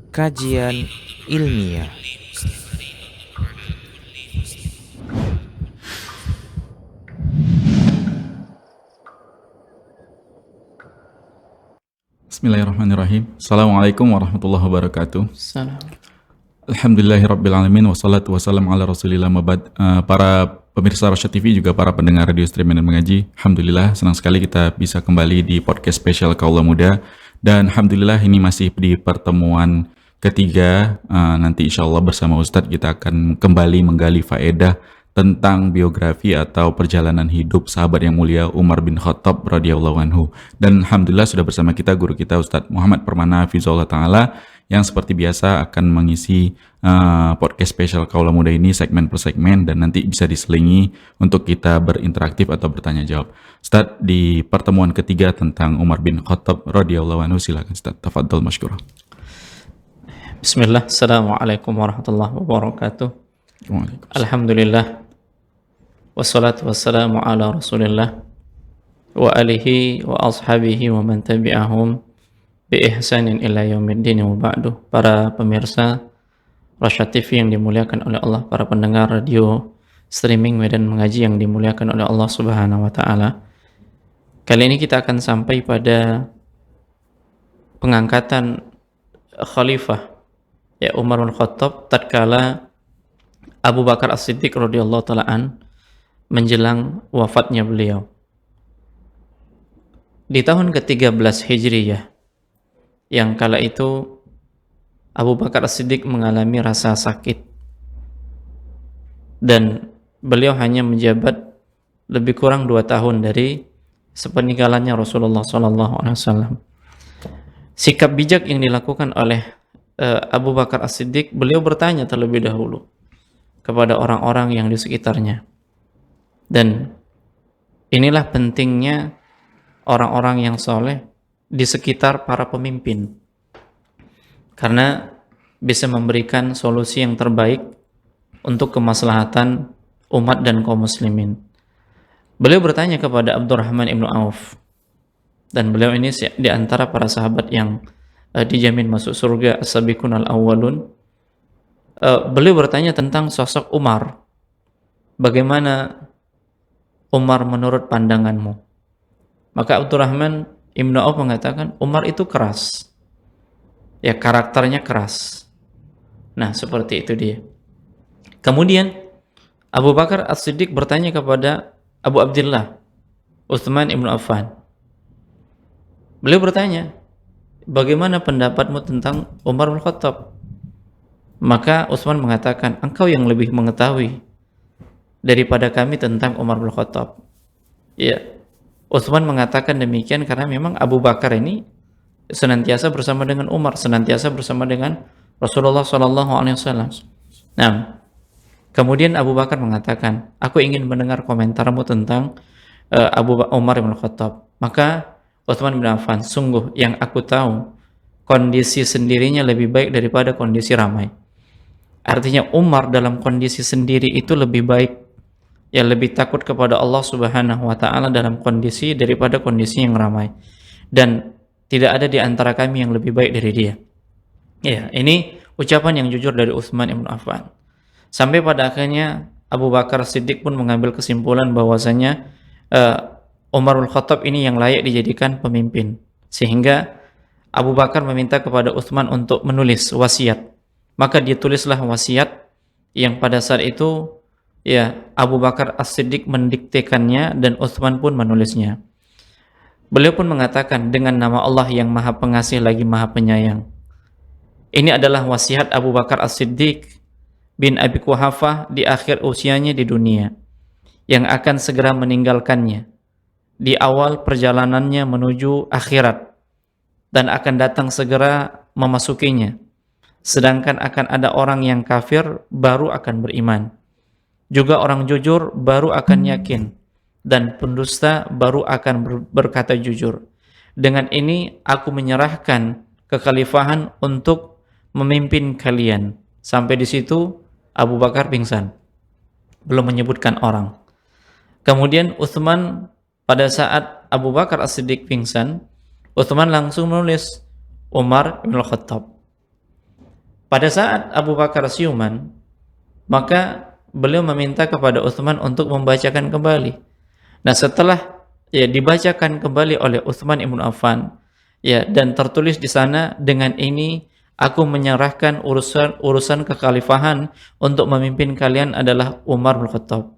Kajian ilmiah. Bismillahirrahmanirrahim. Assalamualaikum warahmatullahi wabarakatuh. Salam. Alhamdulillahirrabbilalamin. Wassalatu wassalam ala rasulillah mabad. Para pemirsa Rasyad TV, juga para pendengar radio streaming dan mengaji, alhamdulillah senang sekali kita bisa kembali di podcast spesial Kaula Muda. Dan alhamdulillah ini masih di pertemuan ketiga. Nanti insya Allah bersama Ustadz kita akan kembali menggali faedah tentang biografi atau perjalanan hidup sahabat yang mulia Umar bin Khattab radhiyallahu anhu. Dan alhamdulillah sudah bersama kita guru kita Ustadz Muhammad Permana Hafizahullah Ta'ala, yang seperti biasa akan mengisi podcast spesial Kaula Muda ini segmen per segmen, dan nanti bisa diselingi untuk kita berinteraktif atau bertanya jawab. Ustadz, di pertemuan ketiga tentang Umar bin Khattab radhiyallahu anhu, silakan Ustadz, tafadhol masykurah. Bismillah. Assalamualaikum warahmatullahi wabarakatuh. Alhamdulillah. Wassalatu wassalamu ala rasulillah wa alihi wa ashabihi wa man tabi'ahum bi ihsanin ila yaumiddin wa ba'du. Para pemirsa Rasyad TV yang dimuliakan oleh Allah, para pendengar radio streaming Medan Mengaji yang dimuliakan oleh Allah Subhanahu wa taala. Kali ini kita akan sampai pada pengangkatan khalifah Umar bin Khattab tatkala Abu Bakar As-Siddiq radhiyallahu taala menjelang wafatnya beliau. Di tahun ke-13 Hijriyah, yang kala itu Abu Bakar As-Siddiq mengalami rasa sakit dan beliau hanya menjabat lebih kurang 2 tahun dari sepeninggalannya Rasulullah SAW. Sikap bijak yang dilakukan oleh Abu Bakar As-Siddiq, beliau bertanya terlebih dahulu kepada orang-orang yang di sekitarnya. Dan inilah pentingnya orang-orang yang soleh di sekitar para pemimpin, karena bisa memberikan solusi yang terbaik untuk kemaslahatan umat dan kaum muslimin. Beliau bertanya kepada Abdurrahman ibnu Auf, dan beliau ini di antara para sahabat yang dijamin masuk surga, as-sabiqun al-awwalun. Beliau bertanya tentang sosok Umar. Bagaimana Umar menurut pandanganmu? Maka Abdurrahman ibnu Auf mengatakan, Umar itu keras. Ya, karakternya keras. Nah, seperti itu dia. Kemudian Abu Bakar As-Siddiq bertanya kepada Abu Abdullah Utsman ibnu Affan. Beliau bertanya, bagaimana pendapatmu tentang Umar bin Khattab? Maka Utsman mengatakan, engkau yang lebih mengetahui daripada kami tentang Umar bin Khattab. Ya, Utsman mengatakan demikian karena memang Abu Bakar ini senantiasa bersama dengan Umar, senantiasa bersama dengan Rasulullah SAW. Nah, kemudian Abu Bakar mengatakan, aku ingin mendengar komentarmu tentang Umar bin Khattab. Maka Utsman bin Affan, sungguh yang aku tahu, kondisi sendirinya lebih baik daripada kondisi ramai. Artinya Umar dalam kondisi sendiri itu lebih baik, ya lebih takut kepada Allah Subhanahu wa taala dalam kondisi daripada kondisi yang ramai. Dan tidak ada di antara kami yang lebih baik dari dia. Ya, ini ucapan yang jujur dari Utsman ibn Affan. Sampai pada akhirnya Abu Bakar Siddiq pun mengambil kesimpulan bahwasanya Umar bin Khattab ini yang layak dijadikan pemimpin. Sehingga Abu Bakar meminta kepada Utsman untuk menulis wasiat. Maka ditulislah wasiat yang pada saat itu ya Abu Bakar As-Siddiq mendiktekannya dan Utsman pun menulisnya. Beliau pun mengatakan, dengan nama Allah yang Maha Pengasih lagi Maha Penyayang. Ini adalah wasiat Abu Bakar As-Siddiq bin Abi Quhafah di akhir usianya di dunia, yang akan segera meninggalkannya di awal perjalanannya menuju akhirat, dan akan datang segera memasukinya. Sedangkan akan ada orang yang kafir baru akan beriman. Juga orang jujur baru akan yakin, dan pendusta baru akan berkata jujur. Dengan ini aku menyerahkan kekhalifahan untuk memimpin kalian. Sampai di situ Abu Bakar pingsan, belum menyebutkan orang. Kemudian Utsman, pada saat Abu Bakar As-Siddiq pingsan, Utsman langsung menulis Umar bin Khattab. Pada saat Abu Bakar siuman, maka beliau meminta kepada Utsman untuk membacakan kembali. Nah, setelah dibacakan kembali oleh Utsman ibn Affan, dan tertulis di sana, dengan ini aku menyerahkan urusan kekhalifahan untuk memimpin kalian adalah Umar bin Khattab.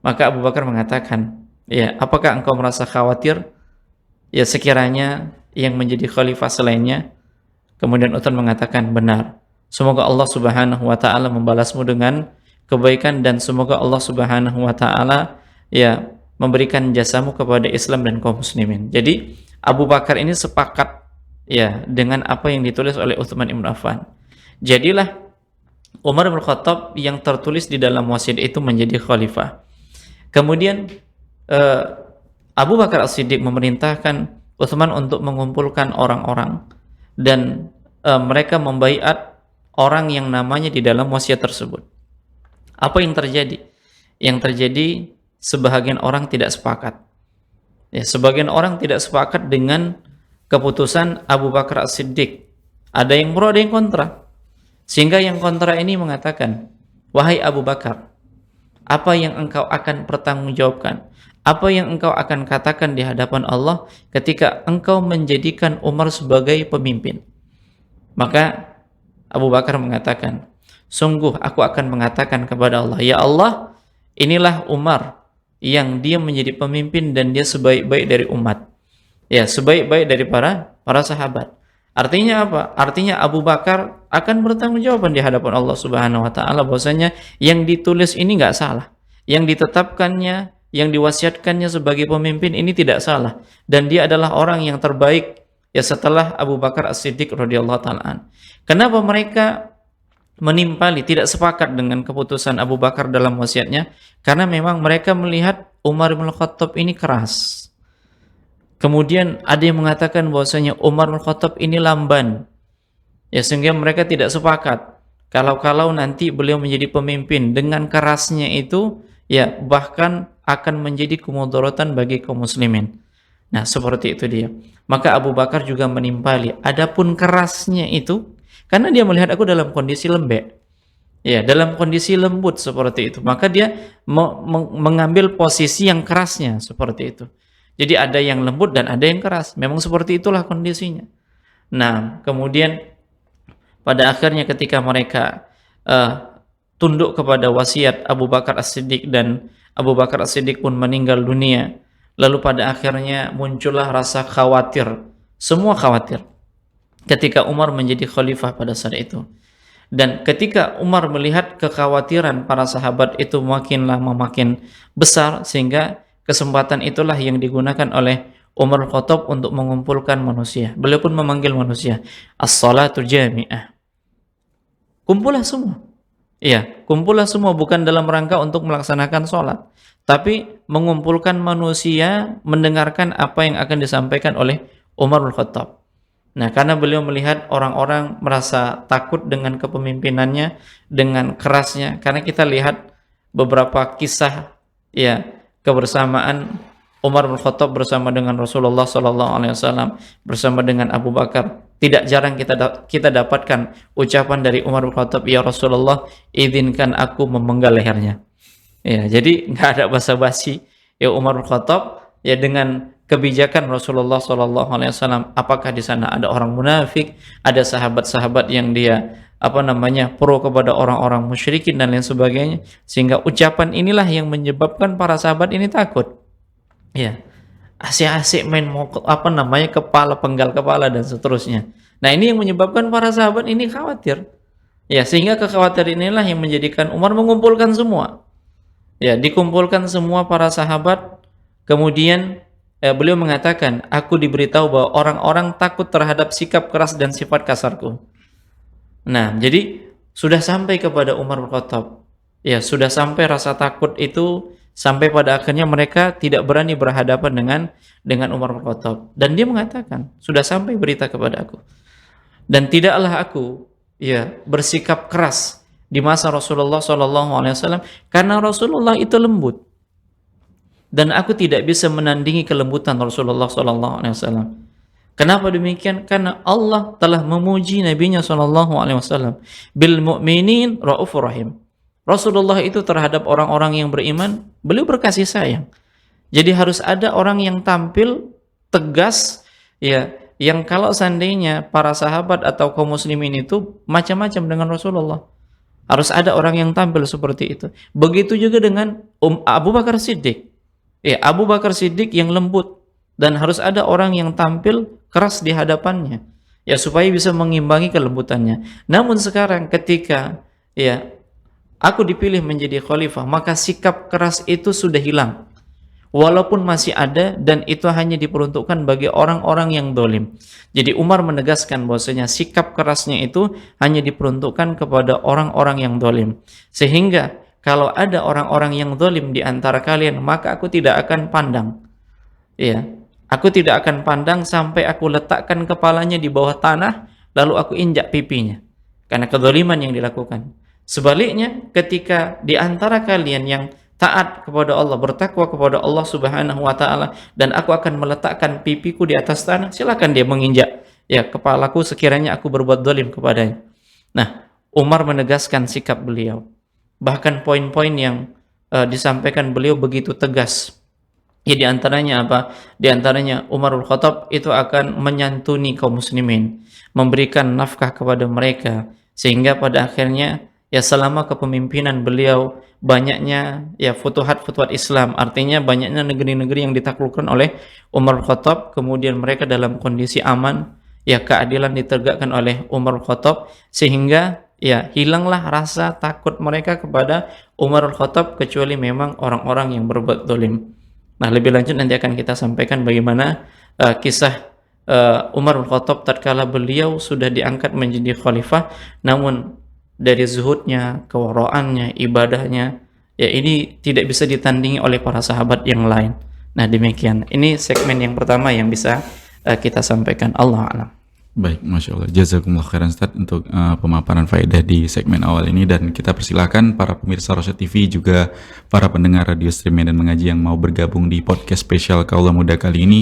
Maka Abu Bakar mengatakan, apakah engkau merasa khawatir sekiranya yang menjadi khalifah selainnya? Kemudian Utsman mengatakan, benar. Semoga Allah Subhanahu wa taala membalasmu dengan kebaikan, dan semoga Allah Subhanahu wa taala memberikan jasamu kepada Islam dan kaum muslimin. Jadi Abu Bakar ini sepakat dengan apa yang ditulis oleh Utsman ibn Affan. Jadilah Umar bin Khattab yang tertulis di dalam wasiat itu menjadi khalifah. Kemudian Abu Bakar As-Siddiq memerintahkan Utsman untuk mengumpulkan orang-orang, dan mereka membaiat orang yang namanya di dalam wasiat tersebut. Apa yang terjadi? Yang terjadi, sebagian orang tidak sepakat. Sebagian orang tidak sepakat dengan keputusan Abu Bakar As-Siddiq. Ada yang pro, ada yang kontra. Sehingga yang kontra ini mengatakan, wahai Abu Bakar, apa yang engkau akan pertanggungjawabkan? Apa yang engkau akan katakan di hadapan Allah ketika engkau menjadikan Umar sebagai pemimpin? Maka Abu Bakar mengatakan, sungguh aku akan mengatakan kepada Allah, ya Allah, inilah Umar yang dia menjadi pemimpin dan dia sebaik-baik dari umat. Sebaik-baik dari para sahabat. Artinya apa? Artinya Abu Bakar akan bertanggungjawaban di hadapan Allah Subhanahu wa taala bahwasanya yang ditulis ini enggak salah. Yang ditetapkannya, yang diwasiatkannya sebagai pemimpin ini tidak salah, dan dia adalah orang yang terbaik setelah Abu Bakar As-Siddiq radhiyallahu taala. Kenapa mereka menimpali, tidak sepakat dengan keputusan Abu Bakar dalam wasiatnya? Karena memang mereka melihat Umar bin Khattab ini keras. Kemudian ada yang mengatakan bahwasanya Umar bin Khattab ini lamban. Sehingga mereka tidak sepakat. Kalau nanti beliau menjadi pemimpin dengan kerasnya itu, bahkan akan menjadi kemudaratan bagi kaum muslimin. Nah, seperti itu dia. Maka Abu Bakar juga menimpali. Adapun kerasnya itu, karena dia melihat aku dalam kondisi lembek. Dalam kondisi lembut seperti itu. Maka dia mengambil posisi yang kerasnya seperti itu. Jadi ada yang lembut dan ada yang keras. Memang seperti itulah kondisinya. Nah, kemudian pada akhirnya ketika mereka tunduk kepada wasiat Abu Bakar As-Siddiq, dan Abu Bakar As-Siddiq pun meninggal dunia, lalu pada akhirnya muncullah rasa khawatir. Semua khawatir ketika Umar menjadi khalifah pada saat itu. Dan ketika Umar melihat kekhawatiran para sahabat itu makin lama makin besar, sehingga kesempatan itulah yang digunakan oleh Umar Khattab untuk mengumpulkan manusia. Beliau pun memanggil manusia, as-salatu jami'ah. Kumpullah semua. Kumpullah semua, bukan dalam rangka untuk melaksanakan sholat, tapi mengumpulkan manusia mendengarkan apa yang akan disampaikan oleh Umar bin Khattab. Nah, karena beliau melihat orang-orang merasa takut dengan kepemimpinannya, dengan kerasnya. Karena kita lihat beberapa kisah kebersamaan Umar bin Khattab bersama dengan Rasulullah SAW, bersama dengan Abu Bakar. Tidak jarang kita dapatkan ucapan dari Umar bin Khattab, ya Rasulullah, izinkan aku memenggal lehernya. Jadi nggak ada basa-basi. Umar bin Khattab dengan kebijakan Rasulullah SAW. Apakah di sana ada orang munafik, ada sahabat-sahabat yang dia pro kepada orang-orang musyrikin dan lain sebagainya, sehingga ucapan inilah yang menyebabkan para sahabat ini takut. Asik-asik main kepala, penggal kepala dan seterusnya. Nah, ini yang menyebabkan para sahabat ini khawatir. Sehingga kekhawatiran inilah yang menjadikan Umar mengumpulkan semua. Dikumpulkan semua para sahabat. Kemudian beliau mengatakan, aku diberitahu bahwa orang-orang takut terhadap sikap keras dan sifat kasarku. Nah, jadi sudah sampai kepada Umar bin Khattab. Sudah sampai rasa takut itu, sampai pada akhirnya mereka tidak berani berhadapan dengan Umar bin Khattab. Dan dia mengatakan, sudah sampai berita kepada aku. Dan tidaklah aku bersikap keras di masa Rasulullah SAW, karena Rasulullah itu lembut. Dan aku tidak bisa menandingi kelembutan Rasulullah SAW. Kenapa demikian? Karena Allah telah memuji Nabi-Nya SAW, bil mu'minin raufur rahim. Rasulullah itu terhadap orang-orang yang beriman, beliau berkasih sayang. Jadi harus ada orang yang tampil tegas, ya, yang kalau seandainya para sahabat atau kaum muslimin itu macam-macam dengan Rasulullah, harus ada orang yang tampil seperti itu. Begitu juga dengan Abu Bakar Siddiq. Ya, Abu Bakar Siddiq yang lembut, dan harus ada orang yang tampil keras di hadapannya, ya, supaya bisa mengimbangi kelembutannya. Namun sekarang ketika, ya, aku dipilih menjadi khalifah, maka sikap keras itu sudah hilang. Walaupun masih ada, dan itu hanya diperuntukkan bagi orang-orang yang dolim. Jadi Umar menegaskan bahwasanya sikap kerasnya itu hanya diperuntukkan kepada orang-orang yang dolim. Sehingga kalau ada orang-orang yang dolim di antara kalian, maka aku tidak akan pandang. Ya, aku tidak akan pandang sampai aku letakkan kepalanya di bawah tanah, lalu aku injak pipinya, karena kedoliman yang dilakukan. Sebaliknya, ketika di antara kalian yang taat kepada Allah, bertakwa kepada Allah Subhanahu wa taala, dan aku akan meletakkan pipiku di atas tanah, silakan dia menginjak, ya, kepalaku sekiranya aku berbuat zalim kepadanya. Nah, Umar menegaskan sikap beliau. Bahkan poin-poin yang disampaikan beliau begitu tegas. Ya, di antaranya apa? Di antaranya Umarul Khattab itu akan menyantuni kaum muslimin, memberikan nafkah kepada mereka, sehingga pada akhirnya, ya, selama kepemimpinan beliau banyaknya, ya, futuhat-futuhat Islam, artinya banyaknya negeri-negeri yang ditaklukkan oleh Umar Khattab, kemudian mereka dalam kondisi aman, ya, keadilan ditegakkan oleh Umar Khattab, sehingga, ya, hilanglah rasa takut mereka kepada Umar Khattab, kecuali memang orang-orang yang berbuat zalim. Nah, lebih lanjut nanti akan kita sampaikan bagaimana kisah Umar Khattab tatkala beliau sudah diangkat menjadi khalifah, namun dari zuhudnya, kewaraannya, ibadahnya, ya, ini tidak bisa ditandingi oleh para sahabat yang lain. Nah, demikian. Ini segmen yang pertama yang bisa kita sampaikan. Allah a'lam. Baik, Masya Allah. Jazakumullah khairan Ustaz untuk pemaparan faedah di segmen awal ini, dan kita persilakan para pemirsa Rosyad TV juga para pendengar radio streaming dan mengaji yang mau bergabung di podcast spesial Kaula Muda kali ini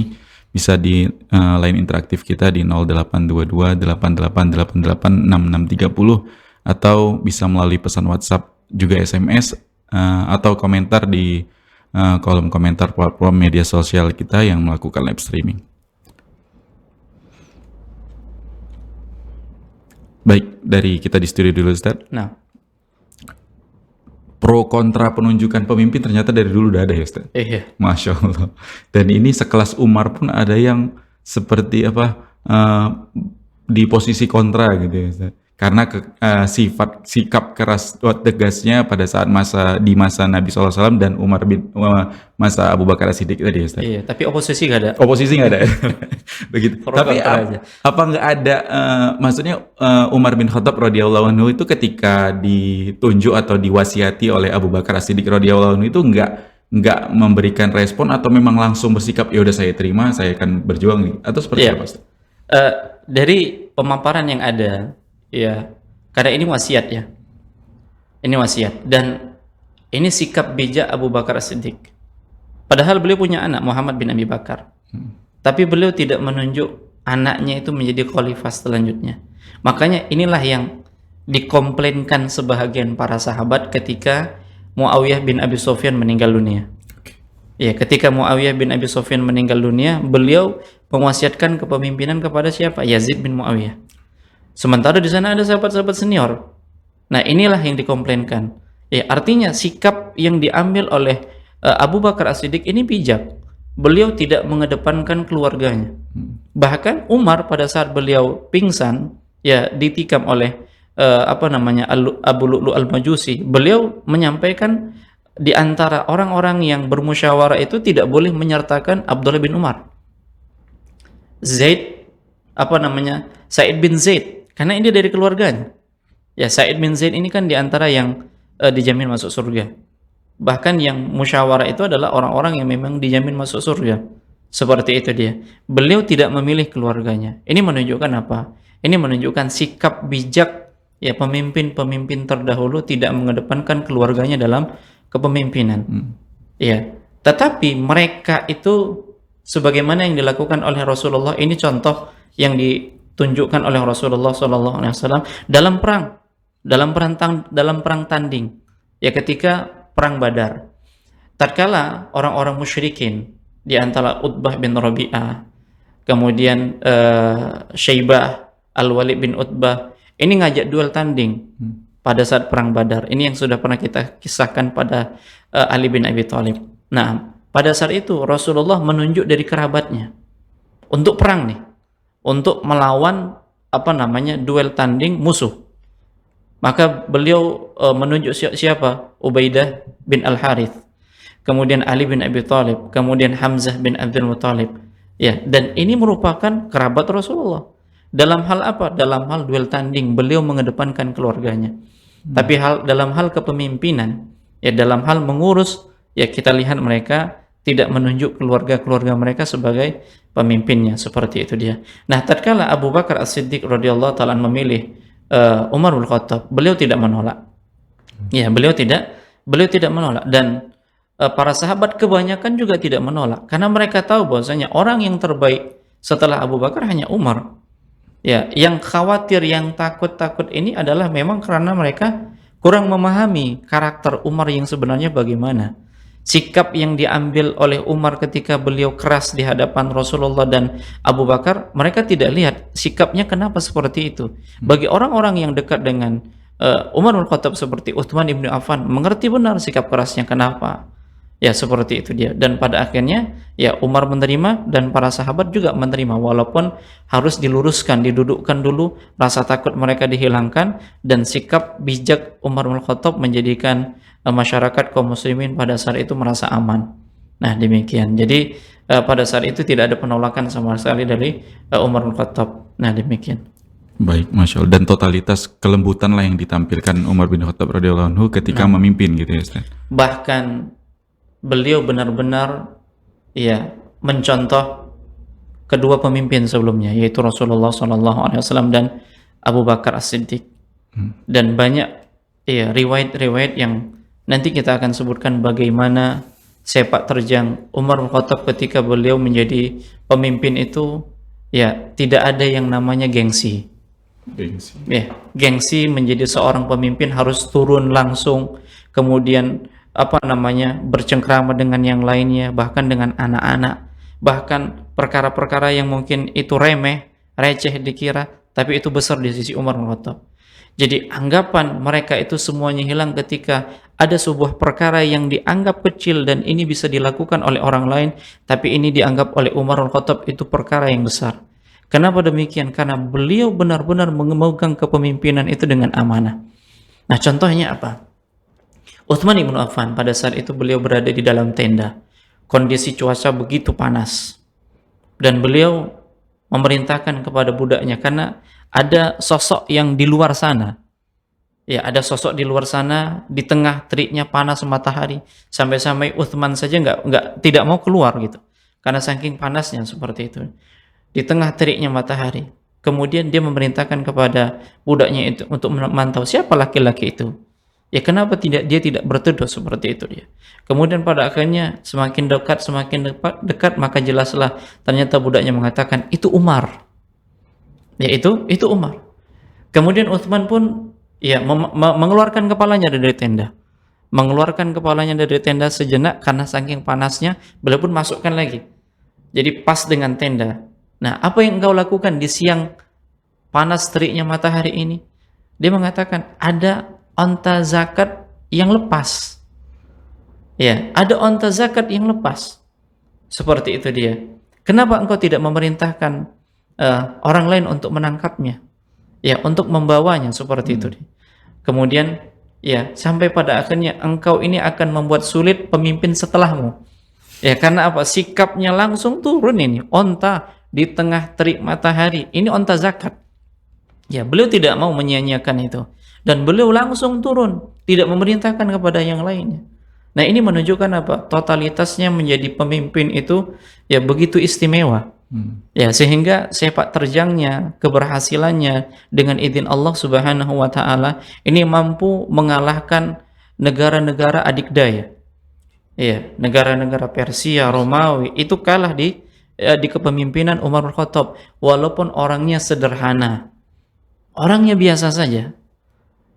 bisa di line interaktif kita di 0822 8888 6630, atau bisa melalui pesan WhatsApp, juga SMS, atau komentar di kolom komentar platform media sosial kita yang melakukan live streaming. Baik, dari kita di studio dulu Ustaz. Nah, Pro kontra penunjukan pemimpin ternyata dari dulu udah ada ya Ustaz. iya. Masya Allah. Dan ini sekelas Umar pun ada yang seperti apa, di posisi kontra gitu ya Ustaz. Karena sikap keras tegasnya pada saat di masa Nabi SAW dan masa Abu Bakar As-Siddiq tadi ya Ustaz. Iya, tapi oposisi nggak ada. Oposisi nggak ada. Begitu. Pro Tapi kontra aja. apa nggak ada, maksudnya Umar bin Khattab radhiyallahu anhu itu ketika ditunjuk atau diwasiati oleh Abu Bakar As-Siddiq radhiyallahu anhu itu nggak memberikan respon, atau memang langsung bersikap ya udah saya terima, saya akan berjuang nih, atau seperti Iya. apa Ustaz? Dari pemaparan yang ada, ya, karena ini wasiat, ya. Ini wasiat, dan ini sikap bijak Abu Bakar As-Siddiq. Padahal beliau punya anak Muhammad bin Abi Bakar. Tapi beliau tidak menunjuk anaknya itu menjadi khalifah selanjutnya. Makanya inilah yang dikomplainkan sebahagian para sahabat ketika Muawiyah bin Abi Sufyan meninggal dunia. Ya, ketika Muawiyah bin Abi Sufyan meninggal dunia, beliau mewasiatkan kepemimpinan kepada siapa? Yazid bin Muawiyah. Sementara di sana ada sahabat-sahabat senior. Nah, inilah yang dikomplainkan. Ya, artinya sikap yang diambil oleh Abu Bakar As-Siddiq ini bijak. Beliau tidak mengedepankan keluarganya. Bahkan Umar pada saat beliau pingsan, ya, ditikam oleh Abu Lu'lu' al-Majusi, beliau menyampaikan di antara orang-orang yang bermusyawarah itu tidak boleh menyertakan Abdullah bin Umar, Sa'id bin Zaid, karena ini dari keluarganya. Ya, Sa'id bin Zaid ini kan di antara yang dijamin masuk surga. Bahkan yang musyawarah itu adalah orang-orang yang memang dijamin masuk surga. Seperti itu dia. Beliau tidak memilih keluarganya. Ini menunjukkan apa? Ini menunjukkan sikap bijak, ya, pemimpin-pemimpin terdahulu tidak mengedepankan keluarganya dalam kepemimpinan. Ya, tetapi mereka itu sebagaimana yang dilakukan oleh Rasulullah. Ini contoh yang ditunjukkan oleh Rasulullah SAW dalam perang tanding, ya ketika perang Badar. Tatkala orang-orang musyrikin di antara Utbah bin Rabi'ah, kemudian Syaibah, Al-Walid bin Utbah, ini ngajak duel tanding pada saat perang Badar. Ini yang sudah pernah kita kisahkan pada Ali bin Abi Thalib. Nah, pada saat itu Rasulullah menunjuk dari kerabatnya untuk perang nih, untuk melawan duel tanding musuh. Maka beliau menunjuk siapa? Ubaidah bin Al-Harith, kemudian Ali bin Abi Thalib, kemudian Hamzah bin Abdul Muthalib. Ya, dan ini merupakan kerabat Rasulullah. Dalam hal apa? Dalam hal duel tanding beliau mengedepankan keluarganya. Tapi dalam hal kepemimpinan, ya dalam hal mengurus, ya kita lihat mereka tidak menunjuk keluarga-keluarga mereka sebagai pemimpinnya, seperti itu dia. Nah, tatkala Abu Bakar As-Siddiq radhiyallahu taala memilih Umar bin Khattab, beliau tidak menolak. Ya, beliau tidak menolak, dan para sahabat kebanyakan juga tidak menolak karena mereka tahu bahwasanya orang yang terbaik setelah Abu Bakar hanya Umar. Ya, yang khawatir, yang takut ini adalah memang karena mereka kurang memahami karakter Umar yang sebenarnya bagaimana. Sikap yang diambil oleh Umar ketika beliau keras di hadapan Rasulullah dan Abu Bakar, mereka tidak lihat sikapnya kenapa seperti itu. Bagi orang-orang yang dekat dengan Umar bin Khattab seperti Utsman ibn Affan, mengerti benar sikap kerasnya kenapa. Ya, seperti itu dia. Dan pada akhirnya ya Umar menerima dan para sahabat juga menerima, walaupun harus diluruskan, didudukkan dulu, rasa takut mereka dihilangkan, dan sikap bijak Umar bin Khattab menjadikan masyarakat kaum muslimin pada saat itu merasa aman. Nah, demikian. Jadi pada saat itu tidak ada penolakan sama sekali dari Umar bin Khattab. Nah, demikian. Baik, Masya Allah. Dan totalitas kelembutan lah yang ditampilkan Umar bin Khattab radhiyallahu anhu ketika memimpin gitu ya, Ustaz. Bahkan beliau benar-benar ya mencontoh kedua pemimpin sebelumnya, yaitu Rasulullah SAW dan Abu Bakar As-Siddiq. Dan banyak ya riwayat-riwayat yang nanti kita akan sebutkan bagaimana sepak terjang Umar bin Khattab ketika beliau menjadi pemimpin itu, ya tidak ada yang namanya gengsi. Ya, gengsi menjadi seorang pemimpin harus turun langsung, kemudian bercengkrama dengan yang lainnya, bahkan dengan anak-anak, bahkan perkara-perkara yang mungkin itu remeh, receh dikira, tapi itu besar di sisi Umar bin Khattab. Jadi anggapan mereka itu semuanya hilang ketika ada sebuah perkara yang dianggap kecil dan ini bisa dilakukan oleh orang lain, tapi ini dianggap oleh Umar bin Khattab itu perkara yang besar. Kenapa demikian? Karena beliau benar-benar memegang kepemimpinan itu dengan amanah. Nah, contohnya apa? Utsman ibn Affan pada saat itu beliau berada di dalam tenda. Kondisi cuaca begitu panas. Dan beliau memerintahkan kepada budaknya, karena ada sosok yang di luar sana. Ya, ada sosok di luar sana, di tengah teriknya panas matahari, sampai-sampai Utsman saja tidak mau keluar gitu. Karena saking panasnya seperti itu. Di tengah teriknya matahari. Kemudian dia memerintahkan kepada budaknya itu untuk memantau siapa laki-laki itu. Ya, kenapa dia tidak berteduh seperti itu dia. Kemudian pada akhirnya semakin dekat, maka jelaslah ternyata budaknya mengatakan itu Umar. Ya, itu Umar. Kemudian Utsman pun ya mengeluarkan kepalanya dari tenda. Mengeluarkan kepalanya dari tenda sejenak karena saking panasnya, beliau pun masukkan lagi. Jadi pas dengan tenda. Nah, apa yang engkau lakukan di siang panas teriknya matahari ini? Dia mengatakan ada onta zakat yang lepas. Ya, ada onta zakat yang lepas. Seperti itu dia. Kenapa engkau tidak memerintahkan orang lain untuk menangkapnya? Ya, untuk membawanya seperti itu. Kemudian ya, sampai pada akhirnya engkau ini akan membuat sulit pemimpin setelahmu. Ya, karena apa? Sikapnya langsung turun ini. Onta di tengah terik matahari. Ini onta zakat. Ya, beliau tidak mau menyia-nyiakan itu. Dan beliau langsung turun, tidak memerintahkan kepada yang lainnya. Nah, ini menunjukkan apa? Totalitasnya menjadi pemimpin itu ya begitu istimewa. Ya, sehingga sepak terjangnya, keberhasilannya dengan izin Allah Subhanahu wa taala ini mampu mengalahkan negara-negara adikdaya. Ya, negara-negara Persia, Romawi itu kalah di di kepemimpinan Umar bin Khattab, walaupun orangnya sederhana, orangnya biasa saja.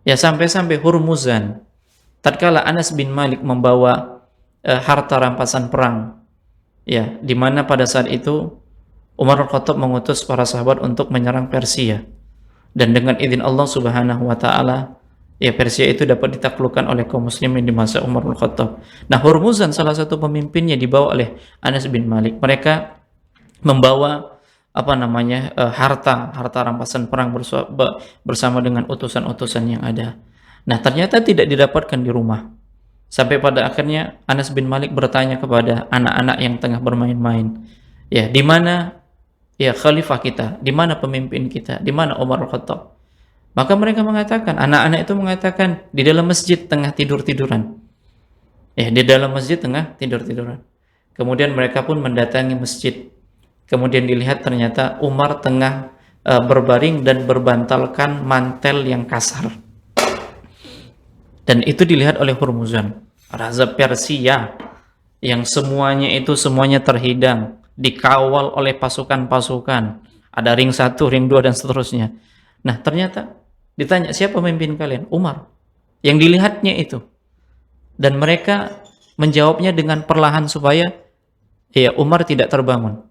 Ya, sampai-sampai Hurmuzan, tatkala Anas bin Malik membawa harta rampasan perang, ya, di mana pada saat itu Umar bin Khattab mengutus para sahabat untuk menyerang Persia, dan dengan izin Allah Subhanahu wa taala, ya, Persia itu dapat ditaklukkan oleh kaum muslimin di masa Umar bin Khattab. Nah, Hurmuzan salah satu pemimpinnya dibawa oleh Anas bin Malik. Mereka membawa harta rampasan perang bersama dengan utusan-utusan yang ada. Nah, ternyata tidak didapatkan di rumah. Sampai pada akhirnya Anas bin Malik bertanya kepada anak-anak yang tengah bermain-main, ya, di mana ya khalifah kita, di mana pemimpin kita, di mana Umar bin Khattab? Maka mereka mengatakan, anak-anak itu mengatakan, di dalam masjid tengah tidur-tiduran. Ya, di dalam masjid tengah tidur-tiduran. Kemudian mereka pun mendatangi masjid. Kemudian dilihat ternyata Umar tengah berbaring dan berbantalkan mantel yang kasar. Dan itu dilihat oleh Hurmuzan, raja Persia, yang semuanya terhidang, dikawal oleh pasukan-pasukan. Ada ring 1, ring 2, dan seterusnya. Nah, ternyata ditanya, siapa pemimpin kalian? Umar. Yang dilihatnya itu. Dan mereka menjawabnya dengan perlahan supaya ya Umar tidak terbangun.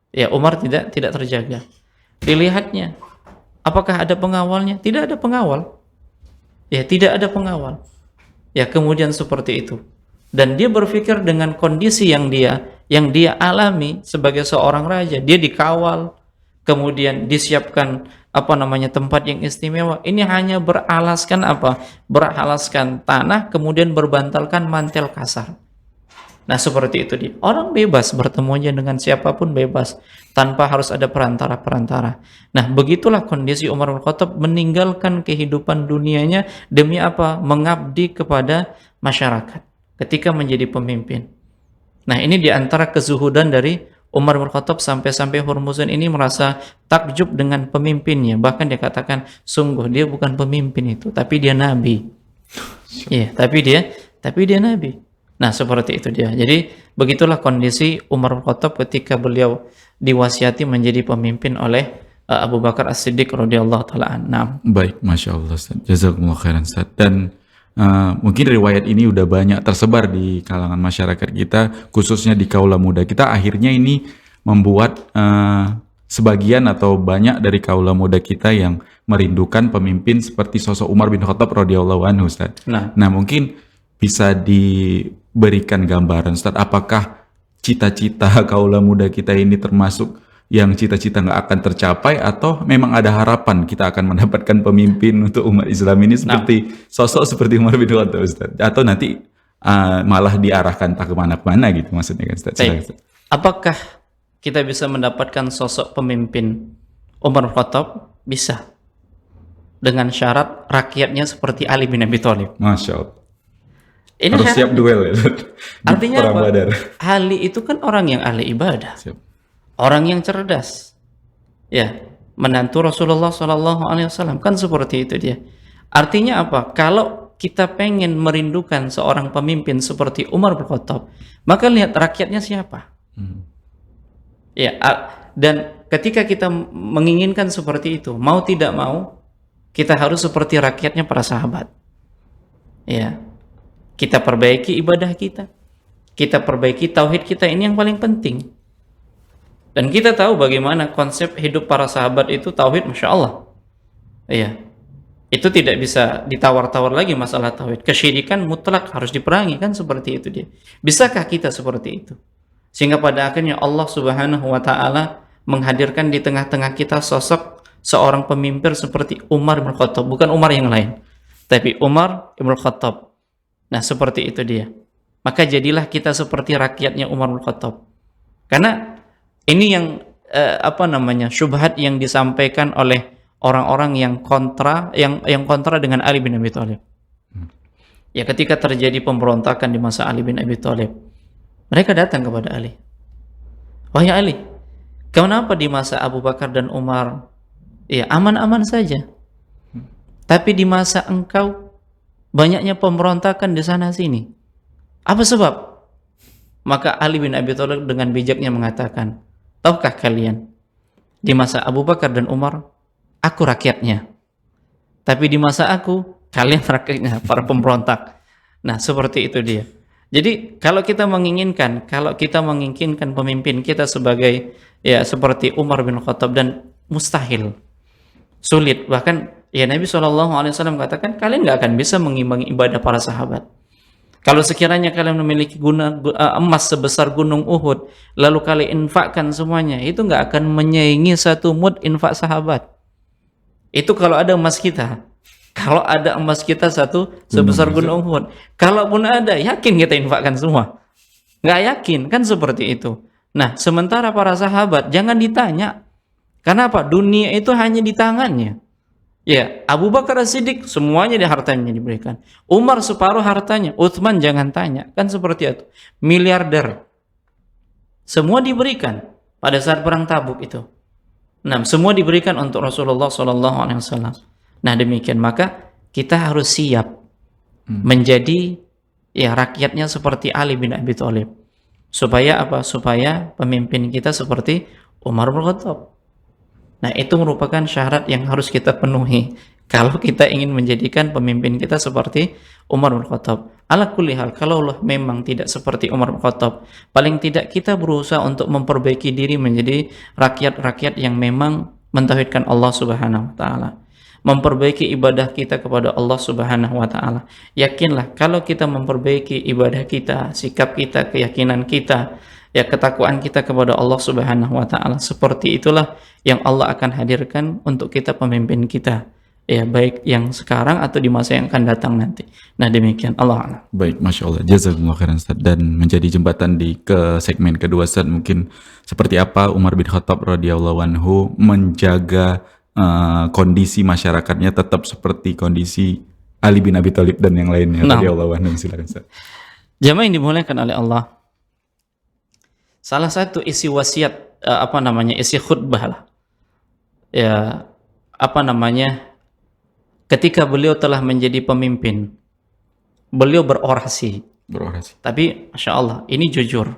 Ya, Umar tidak terjaga. Dilihatnya, apakah ada pengawalnya? Tidak ada pengawal. Ya, tidak ada pengawal. Ya, kemudian seperti itu. Dan dia berpikir dengan kondisi yang dia alami sebagai seorang raja. Dia dikawal, kemudian disiapkan tempat yang istimewa. Ini hanya beralaskan beralaskan tanah, kemudian berbantalkan mantel kasar. Nah, seperti itu dia. Orang bebas bertemu aja dengan siapapun, bebas, tanpa harus ada perantara-perantara. Nah, begitulah kondisi Umar bin Khattab meninggalkan kehidupan dunianya demi apa? Mengabdi kepada masyarakat ketika menjadi pemimpin. Nah, ini diantara kezuhudan dari Umar bin Khattab, sampai-sampai Hurmuzan ini merasa takjub dengan pemimpinnya. Bahkan dia katakan, sungguh dia bukan pemimpin itu, tapi dia nabi. Iya, tapi dia nabi. Nah, seperti itu dia. Jadi begitulah kondisi Umar bin Khattab ketika beliau diwasiati menjadi pemimpin oleh Abu Bakar As-Siddiq radhiyallahu taala anhu. Baik, masya Allah, Ustaz. Jazakumullah khairan, Ustaz. Dan mungkin riwayat ini udah banyak tersebar di kalangan masyarakat kita, khususnya di kaula muda kita. Akhirnya ini membuat sebagian atau banyak dari kaula muda kita yang merindukan pemimpin seperti sosok Umar bin Khattab radhiyallahu anhu, Ustaz. Nah, mungkin bisa diberikan gambaran, Ustaz, apakah cita-cita kaula muda kita ini termasuk yang cita-cita nggak akan tercapai, atau memang ada harapan kita akan mendapatkan pemimpin untuk umat Islam ini seperti sosok seperti Umar bin Khattab, Ustaz? Atau nanti malah diarahkan tak kemana-mana gitu maksudnya kan, Ustaz? Apakah kita bisa mendapatkan sosok pemimpin Umar bin Khattab? Bisa, dengan syarat rakyatnya seperti Ali bin Abi Thalib. Masya Allah. Ini harus siap duel ya. Artinya apa? Badar. Ali itu kan orang yang ahli ibadah. Siap. Orang yang cerdas. Ya, menantu Rasulullah SAW kan seperti itu dia. Artinya apa? Kalau kita pengen merindukan seorang pemimpin seperti Umar bin Khattab, maka lihat rakyatnya siapa. Ya, dan ketika kita menginginkan seperti itu, mau tidak mau, kita harus seperti rakyatnya para sahabat. Ya. Kita perbaiki ibadah kita, kita perbaiki tauhid kita, ini yang paling penting. Dan kita tahu bagaimana konsep hidup para sahabat itu, tauhid, masya Allah. Iya, itu tidak bisa ditawar-tawar lagi masalah tauhid. Kesyirikan mutlak harus diperangi, kan seperti itu dia. Bisakah kita seperti itu? Sehingga pada akhirnya Allah Subhanahu wa taala menghadirkan di tengah-tengah kita sosok seorang pemimpin seperti Umar bin Khattab, bukan Umar yang lain, tapi Umar bin Khattab. Nah, seperti itu dia. Maka jadilah kita seperti rakyatnya Umar bin Khattab. Karena ini yang syubhat yang disampaikan oleh orang-orang yang kontra dengan Ali bin Abi Thalib. Ya, ketika terjadi pemberontakan di masa Ali bin Abi Thalib, mereka datang kepada Ali. Wahai Ali, kenapa di masa Abu Bakar dan Umar ya aman-aman saja, tapi di masa engkau banyaknya pemberontakan di sana sini? Apa sebab? Maka Ali bin Abi Thalib dengan bijaknya mengatakan, tahukah kalian, di masa Abu Bakar dan Umar, aku rakyatnya. Tapi di masa aku, kalian rakyatnya, para pemberontak. Nah, seperti itu dia. Jadi, kalau kita menginginkan pemimpin kita sebagai ya seperti Umar bin Khattab, dan mustahil, sulit. Bahkan ya Nabi SAW katakan, kalian nggak akan bisa mengimbangi ibadah para sahabat. Kalau sekiranya kalian memiliki emas sebesar gunung Uhud, lalu kalian infakkan semuanya, itu nggak akan menyaingi satu mud infak sahabat. Itu kalau ada emas kita. Kalau ada emas kita satu sebesar gunung Uhud. Kalaupun ada, yakin kita infakkan semua? Nggak yakin, kan seperti itu. Nah, sementara para sahabat, jangan ditanya. Kenapa? Dunia itu hanya di tangannya. Ya, Abu Bakar As-Siddiq semuanya di hartanya diberikan. Umar separuh hartanya. Utsman jangan tanya. Kan seperti itu. Miliarder. Semua diberikan pada saat perang Tabuk itu. Nah, semua diberikan untuk Rasulullah SAW. Nah, demikian, maka kita harus siap menjadi ya rakyatnya seperti Ali bin Abi Thalib. Supaya apa? Supaya pemimpin kita seperti Umar bin Khattab. Nah, itu merupakan syarat yang harus kita penuhi kalau kita ingin menjadikan pemimpin kita seperti Umar bin Khattab. Ala kulli hal, kalau memang tidak seperti Umar bin Khattab, paling tidak kita berusaha untuk memperbaiki diri menjadi rakyat-rakyat yang memang mentauhidkan Allah Subhanahu wa taala. Memperbaiki ibadah kita kepada Allah Subhanahu wa taala. Yakinlah, kalau kita memperbaiki ibadah kita, sikap kita, keyakinan kita, ya ketakwaan kita kepada Allah Subhanahu wa taala, seperti itulah yang Allah akan hadirkan untuk kita pemimpin kita. Ya, baik yang sekarang atau di masa yang akan datang nanti. Nah, demikian, Allah a'lam. Baik, Masya Allah, jazakumullah khairan Ustaz. Dan menjadi jembatan ke segmen kedua Ustaz, mungkin seperti apa Umar bin Khattab radhiyallahu anhu menjaga kondisi masyarakatnya tetap seperti kondisi Ali bin Abi Thalib dan yang lainnya radhiyallahu anhu. Silakan Ustaz. Jamaah yang dimuliakan oleh Allah, salah satu isi wasiat isi khutbah lah, ya ketika beliau telah menjadi pemimpin, beliau berorasi. Tapi Masya Allah, ini jujur.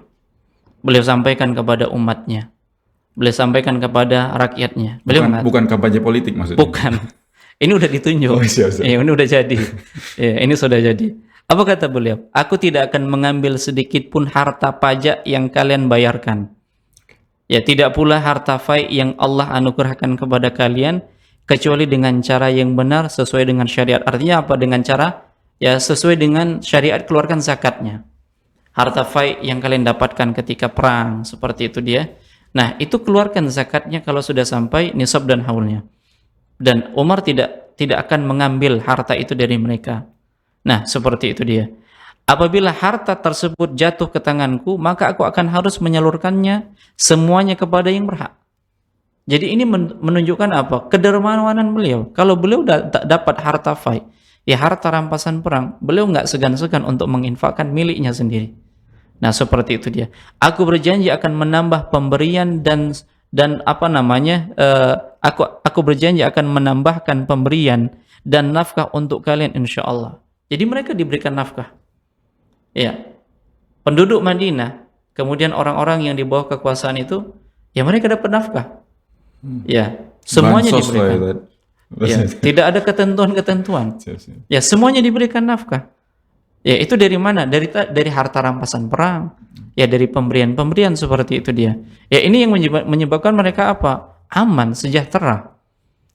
Beliau sampaikan kepada umatnya. Beliau sampaikan kepada rakyatnya. Bukan kampanye politik maksudnya? Bukan. Ini udah ditunjuk. Ini udah jadi. Ini sudah jadi. Apa kata beliau? Aku tidak akan mengambil sedikit pun harta pajak yang kalian bayarkan. Ya, tidak pula harta fai yang Allah anugerahkan kepada kalian, kecuali dengan cara yang benar sesuai dengan syariat. Artinya apa? Dengan cara ya sesuai dengan syariat, keluarkan zakatnya. Harta fai yang kalian dapatkan ketika perang, seperti itu dia. Nah, itu keluarkan zakatnya kalau sudah sampai nisab dan haulnya. Dan Umar tidak akan mengambil harta itu dari mereka. Nah, seperti itu dia. Apabila harta tersebut jatuh ke tanganku, maka aku akan harus menyalurkannya semuanya kepada yang berhak. Jadi ini menunjukkan apa? Kedermawanan beliau. Kalau beliau dapat harta fai, ya harta rampasan perang, beliau nggak segan-segan untuk menginfakkan miliknya sendiri. Nah, seperti itu dia. Aku berjanji akan menambah pemberian dan aku berjanji akan menambahkan pemberian dan nafkah untuk kalian insyaallah. Jadi mereka diberikan nafkah. Ya. Penduduk Madinah, kemudian orang-orang yang di bawah kekuasaan itu, ya mereka dapat nafkah. Ya, semuanya diberikan. Ya, tidak ada ketentuan-ketentuan. Ya, semuanya diberikan nafkah. Ya, itu dari mana? Dari harta rampasan perang. Ya, dari pemberian-pemberian seperti itu dia. Ya, ini yang menyebabkan mereka apa? Aman, sejahtera.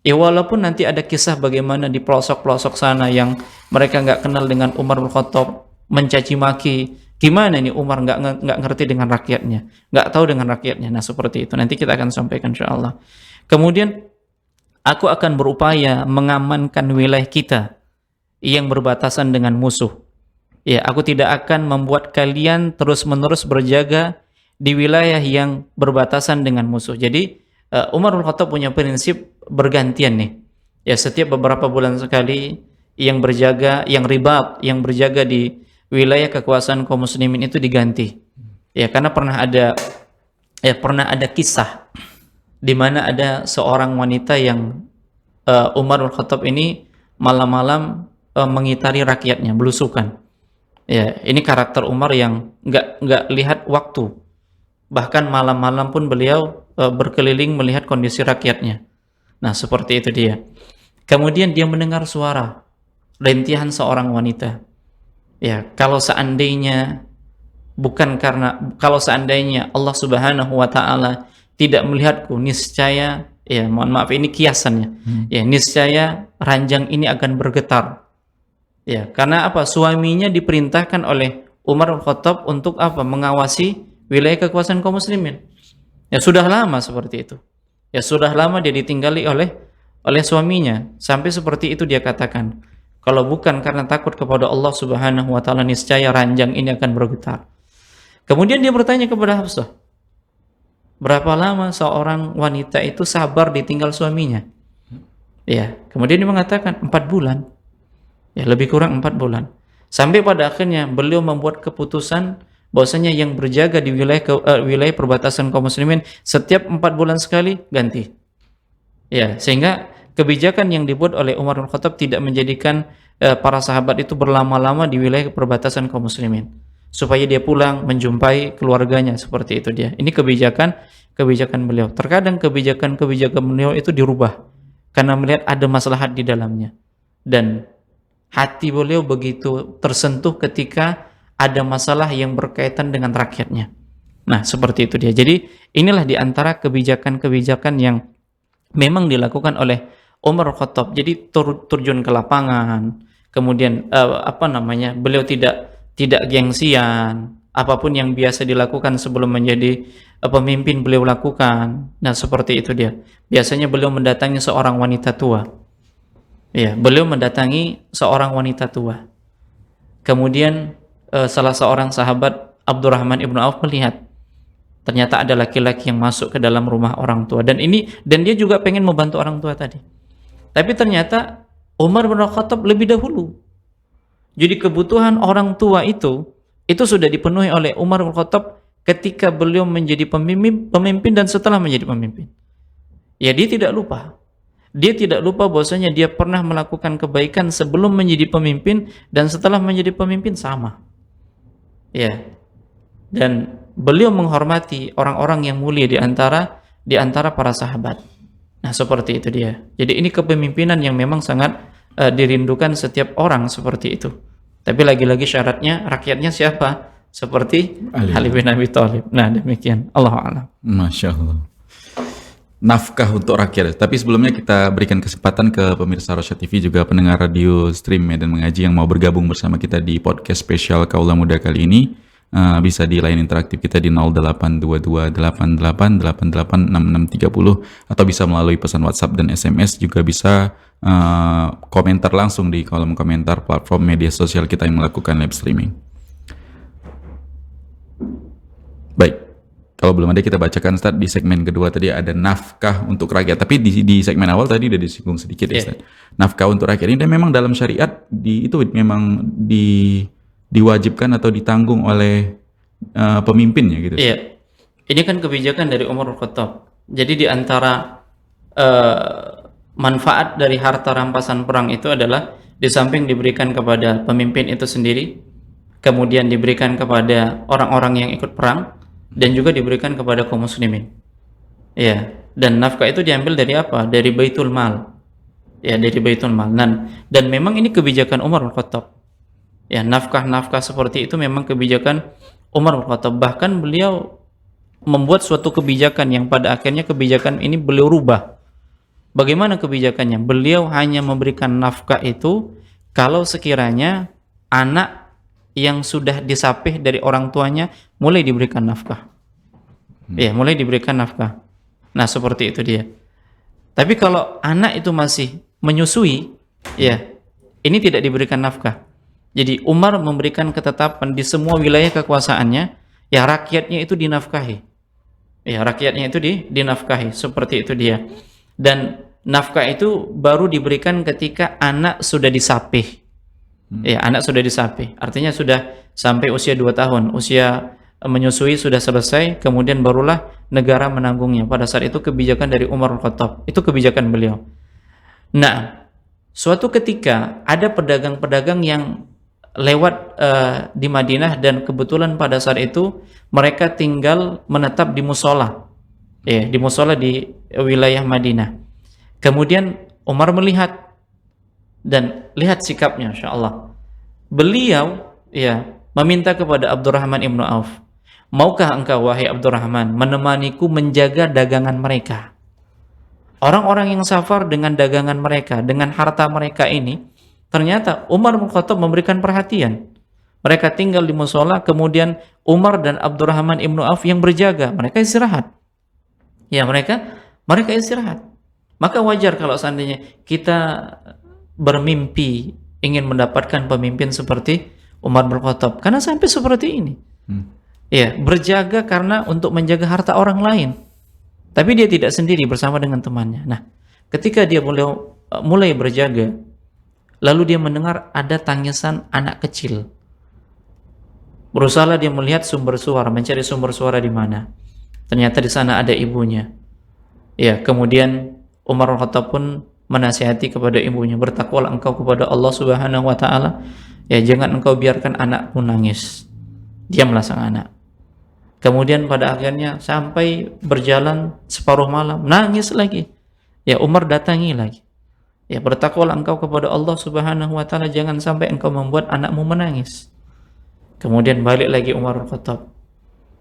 Ya, walaupun nanti ada kisah bagaimana di pelosok-pelosok sana yang mereka nggak kenal dengan Umar bin Khattab, mencaci maki. Gimana nih Umar nggak ngerti dengan rakyatnya, nggak tahu dengan rakyatnya. Nah, seperti itu. Nanti kita akan sampaikan insyaallah. Kemudian aku akan berupaya mengamankan wilayah kita yang berbatasan dengan musuh. Ya, aku tidak akan membuat kalian terus-menerus berjaga di wilayah yang berbatasan dengan musuh. Jadi Umar bin Khattab punya prinsip bergantian nih. Ya, setiap beberapa bulan sekali yang berjaga, yang ribat, yang berjaga di wilayah kekuasaan kaum muslimin itu diganti. Ya, karena pernah ada kisah di mana ada seorang wanita yang Umar bin Khattab ini malam-malam mengitari rakyatnya, belusukan. Ya, ini karakter Umar yang nggak lihat waktu. Bahkan malam-malam pun beliau berkeliling melihat kondisi rakyatnya. Nah, seperti itu dia. Kemudian dia mendengar suara rintihan seorang wanita. Ya, kalau seandainya Allah Subhanahu wa taala tidak melihatku, niscaya, ya mohon maaf ini kiasannya. Ya, niscaya ranjang ini akan bergetar. Ya, karena apa? Suaminya diperintahkan oleh Umar bin Khattab untuk apa? Mengawasi wilayah kekuasaan kaum muslimin. Ya sudah lama seperti itu. Ya sudah lama dia ditinggali oleh suaminya, sampai seperti itu dia katakan, kalau bukan karena takut kepada Allah Subhanahu wa taala, niscaya ranjang ini akan bergetar. Kemudian dia bertanya kepada Hafsah, berapa lama seorang wanita itu sabar ditinggal suaminya? Ya, kemudian dia mengatakan 4 bulan. Ya, lebih kurang 4 bulan. Sampai pada akhirnya beliau membuat keputusan bahwasanya yang berjaga di wilayah perbatasan kaum muslimin setiap 4 bulan sekali ganti. Ya, sehingga kebijakan yang dibuat oleh Umar bin Khattab tidak menjadikan para sahabat itu berlama-lama di wilayah perbatasan kaum muslimin, supaya dia pulang menjumpai keluarganya, seperti itu dia. Ini kebijakan beliau. Terkadang kebijakan beliau itu dirubah karena melihat ada maslahat di dalamnya. Dan hati beliau begitu tersentuh ketika ada masalah yang berkaitan dengan rakyatnya. Nah, seperti itu dia. Jadi, inilah di antara kebijakan-kebijakan yang memang dilakukan oleh Umar bin Khattab. Jadi terjun ke lapangan, kemudian beliau tidak gengsian. Apapun yang biasa dilakukan sebelum menjadi pemimpin beliau lakukan. Nah, seperti itu dia. Biasanya beliau mendatangi seorang wanita tua. Ya, beliau mendatangi seorang wanita tua. Kemudian salah seorang sahabat, Abdurrahman ibnu Auf, melihat ternyata ada laki-laki yang masuk ke dalam rumah orang tua, dan dia juga pengen membantu orang tua tadi. Tapi ternyata Umar bin Khattab lebih dahulu. Jadi kebutuhan orang tua itu sudah dipenuhi oleh Umar bin Khattab ketika beliau menjadi pemimpin dan setelah menjadi pemimpin. Ya, dia tidak lupa. Dia tidak lupa bahwasanya dia pernah melakukan kebaikan sebelum menjadi pemimpin dan setelah menjadi pemimpin sama. Ya. Dan beliau menghormati orang-orang yang mulia di antara para sahabat. Nah, seperti itu dia. Jadi ini kepemimpinan yang memang sangat dirindukan setiap orang, seperti itu. Tapi lagi-lagi syaratnya rakyatnya siapa? Seperti Ali bin Abi Thalib. Nah, demikian. Allahu a'lam. Masya Allah. Nafkah untuk rakyat. Tapi sebelumnya kita berikan kesempatan ke pemirsa Rosyad TV, juga pendengar radio stream Medan Mengaji yang mau bergabung bersama kita di podcast spesial Kaula Muda kali ini. Bisa di line interaktif kita di 082288886630, atau bisa melalui pesan WhatsApp dan SMS. Juga bisa komentar langsung di kolom komentar platform media sosial kita yang melakukan live streaming. Baik, kalau belum ada kita bacakan, Ustaz. Di segmen kedua tadi ada nafkah untuk rakyat, tapi di segmen awal tadi udah disinggung sedikit, ya, Ustaz. Nafkah untuk rakyat ini memang dalam syariat diwajibkan atau ditanggung oleh pemimpinnya gitu. Iya. Ini kan kebijakan dari Umar bin Khattab. Jadi di antara manfaat dari harta rampasan perang itu adalah di samping diberikan kepada pemimpin itu sendiri, kemudian diberikan kepada orang-orang yang ikut perang, dan juga diberikan kepada kaum muslimin. Ya, dan nafkah itu diambil dari apa? Dari Baitul Mal. Ya, dari Baitul Mal. Dan memang ini kebijakan Umar bin Khattab. Ya, nafkah-nafkah seperti itu memang kebijakan Umar bin Khattab. Bahkan beliau membuat suatu kebijakan yang pada akhirnya kebijakan ini beliau rubah. Bagaimana kebijakannya? Beliau hanya memberikan nafkah itu kalau sekiranya anak yang sudah disapih dari orang tuanya mulai diberikan nafkah. Ya, mulai diberikan nafkah. Nah, seperti itu dia. Tapi kalau anak itu masih menyusui, ya, ini tidak diberikan nafkah. Jadi Umar memberikan ketetapan di semua wilayah kekuasaannya, ya rakyatnya itu dinafkahi. Ya, rakyatnya itu dinafkahi, seperti itu dia. Dan nafkah itu baru diberikan ketika anak sudah disapih. Ya, anak sudah disapih. Artinya sudah sampai usia 2 tahun, usia menyusui sudah selesai, kemudian barulah negara menanggungnya. Pada saat itu kebijakan dari Umar bin Khattab. Itu kebijakan beliau. Nah, suatu ketika ada pedagang-pedagang yang lewat di Madinah, dan kebetulan pada saat itu mereka tinggal menetap di musola. Ya, di musola di wilayah Madinah. Kemudian Umar melihat dan lihat sikapnya, Masya Allah. Beliau ya meminta kepada Abdurrahman ibnu Auf, maukah engkau wahai Abdurrahman menemaniku menjaga dagangan mereka? Orang-orang yang safar dengan dagangan mereka, dengan harta mereka ini, ternyata Umar bin Khattab memberikan perhatian. Mereka tinggal di musola, kemudian Umar dan Abdurrahman ibnu Auf yang berjaga, mereka istirahat. Ya, mereka istirahat. Maka wajar kalau seandainya kita bermimpi ingin mendapatkan pemimpin seperti Umar bin Khattab, karena sampai seperti ini. Ya, berjaga karena untuk menjaga harta orang lain. Tapi dia tidak sendiri, bersama dengan temannya. Nah, ketika dia mulai berjaga, lalu dia mendengar ada tangisan anak kecil. Berusaha dia melihat sumber suara, mencari sumber suara di mana. Ternyata di sana ada ibunya. Ya, kemudian Umar bin Khattab pun menasihati kepada ibunya, bertakwalah engkau kepada Allah Subhanahu wa taala. Ya, jangan engkau biarkan anakmu nangis. Diamlah sang anak. Kemudian pada akhirnya sampai berjalan separuh malam, nangis lagi. Ya, Umar datangi lagi. Ya, bertakwalah engkau kepada Allah Subhanahu wa taala, jangan sampai engkau membuat anakmu menangis. Kemudian balik lagi Umar bin Khattab.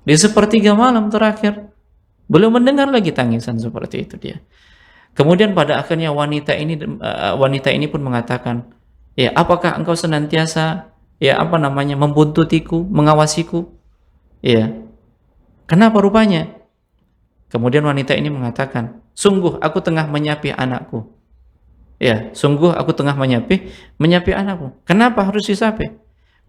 Di sepertiga malam terakhir, belum mendengar lagi tangisan seperti itu dia. Kemudian pada akhirnya wanita ini pun mengatakan, ya, apakah engkau senantiasa membuntutiku, mengawasiku? Ya. Kenapa rupanya? Kemudian wanita ini mengatakan, sungguh aku tengah menyapi anakku. Ya, sungguh aku tengah menyapi anakku. Kenapa harus disapi?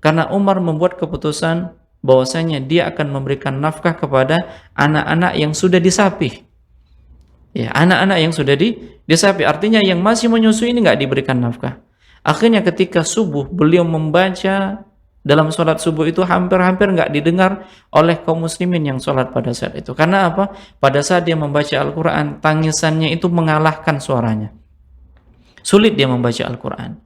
Karena Umar membuat keputusan bahwasanya dia akan memberikan nafkah kepada anak-anak yang sudah disapi. Ya, anak-anak yang sudah disapi, artinya yang masih menyusui ini nggak diberikan nafkah. Akhirnya ketika subuh beliau membaca dalam sholat subuh itu hampir-hampir nggak didengar oleh kaum muslimin yang sholat pada saat itu. Karena apa? Pada saat dia membaca Al-Quran, tangisannya itu mengalahkan suaranya. Sulit dia membaca Al-Quran.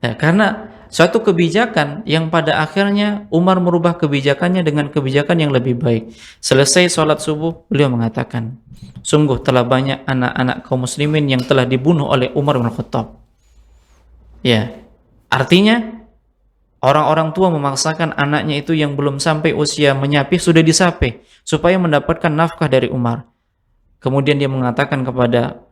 Ya, karena suatu kebijakan yang pada akhirnya Umar merubah kebijakannya dengan kebijakan yang lebih baik. Selesai sholat subuh, beliau mengatakan, sungguh telah banyak anak-anak kaum muslimin yang telah dibunuh oleh Umar bin Khattab. Ya, artinya orang-orang tua memaksakan anaknya itu yang belum sampai usia menyapi sudah disapi supaya mendapatkan nafkah dari Umar. Kemudian dia mengatakan kepada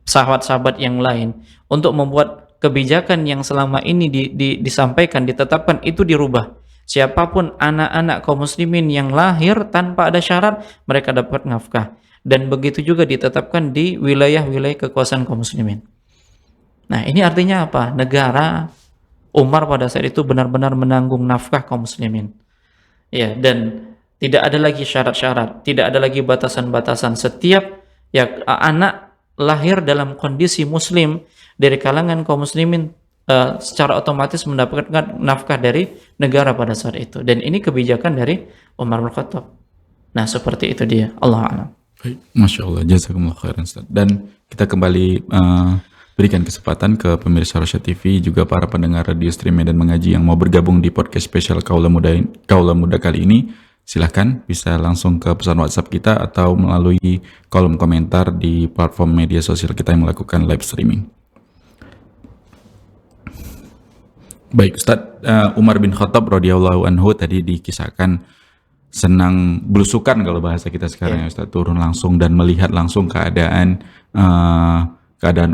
sahabat-sahabat yang lain untuk membuat kebijakan yang selama ini disampaikan, ditetapkan itu dirubah. Siapapun anak-anak kaum muslimin yang lahir tanpa ada syarat, mereka dapat nafkah. Dan begitu juga ditetapkan di wilayah-wilayah kekuasaan kaum muslimin. Nah, ini artinya apa? Negara Umar pada saat itu benar-benar menanggung nafkah kaum muslimin. Ya, dan tidak ada lagi syarat-syarat, tidak ada lagi batasan-batasan. Setiap anak lahir dalam kondisi muslim dari kalangan kaum muslimin secara otomatis mendapatkan nafkah dari negara pada saat itu. Dan ini kebijakan dari Umar bin Khattab. Nah, seperti itu dia. Allah a'lam. Baik, Masya Allah, jazakumullah khairan Ustaz. Dan kita kembali berikan kesempatan ke pemirsa Rosyad TV, juga para pendengar radio stream Medan Mengaji yang mau bergabung di podcast spesial Kaula Muda kali ini. Silahkan bisa langsung ke pesan WhatsApp kita atau melalui kolom komentar di platform media sosial kita yang melakukan live streaming. Baik Ustadz, Umar bin Khattab radhiyallahu anhu tadi dikisahkan senang belusukan kalau bahasa kita sekarang ya Ustadz, turun langsung dan melihat langsung keadaan